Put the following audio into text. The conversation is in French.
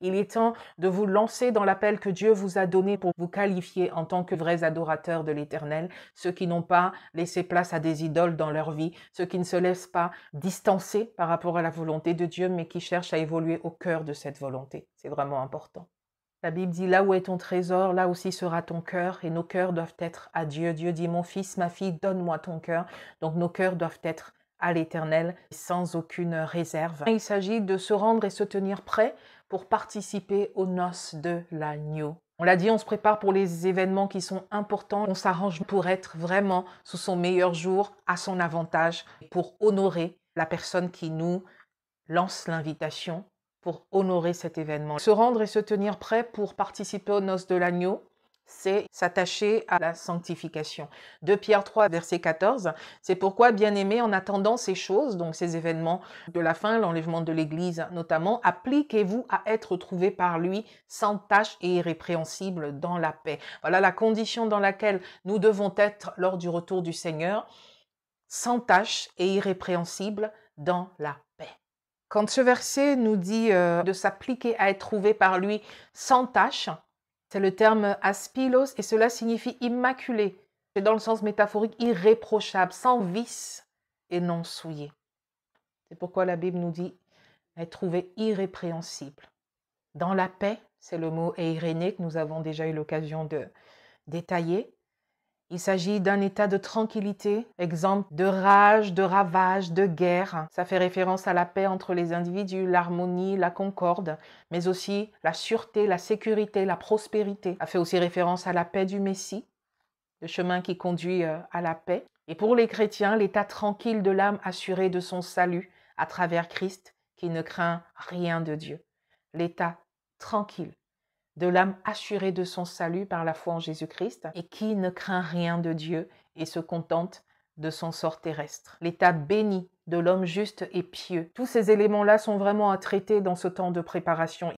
Il est temps de vous lancer dans l'appel que Dieu vous a donné pour vous qualifier en tant que vrais adorateurs de l'Éternel, ceux qui n'ont pas laissé place à des idoles dans leur vie, ceux qui ne se laissent pas distancer par rapport à la volonté de Dieu, mais qui cherchent à évoluer au cœur de cette volonté. C'est vraiment important. La Bible dit, là où est ton trésor, là aussi sera ton cœur, et nos cœurs doivent être à Dieu. Dieu dit, mon fils, ma fille, donne-moi ton cœur. Donc nos cœurs doivent être à l'Éternel, sans aucune réserve. Il s'agit de se rendre et se tenir prêt pour participer aux noces de l'agneau. On l'a dit, on se prépare pour les événements qui sont importants. On s'arrange pour être vraiment sous son meilleur jour, à son avantage, pour honorer la personne qui nous lance l'invitation, pour honorer cet événement. Se rendre et se tenir prêt pour participer aux noces de l'agneau, c'est s'attacher à la sanctification. 2 Pierre 3, verset 14, c'est pourquoi, bien-aimés, en attendant ces choses, donc ces événements de la fin, l'enlèvement de l'Église notamment, appliquez-vous à être trouvés par lui sans tache et irrépréhensibles dans la paix. Voilà la condition dans laquelle nous devons être lors du retour du Seigneur, sans tache et irrépréhensibles dans la paix. Quand ce verset nous dit de s'appliquer à être trouvé par lui sans tache, c'est le terme aspilos et cela signifie immaculé. C'est dans le sens métaphorique irréprochable, sans vice et non souillé. C'est pourquoi la Bible nous dit être trouvé irrépréhensible. Dans la paix, c'est le mot eiréné que nous avons déjà eu l'occasion de détailler. Il s'agit d'un état de tranquillité, exemple de rage, de ravage, de guerre. Ça fait référence à la paix entre les individus, l'harmonie, la concorde, mais aussi la sûreté, la sécurité, la prospérité. Ça fait aussi référence à la paix du Messie, le chemin qui conduit à la paix. Et pour les chrétiens, l'état tranquille de l'âme assurée de son salut à travers Christ, qui ne craint rien de Dieu. L'état tranquille de l'âme assurée de son salut par la foi en Jésus-Christ et qui ne craint rien de Dieu et se contente de son sort terrestre. L'état béni de l'homme juste et pieux. Tous ces éléments-là sont vraiment à traiter dans ce temps de préparation.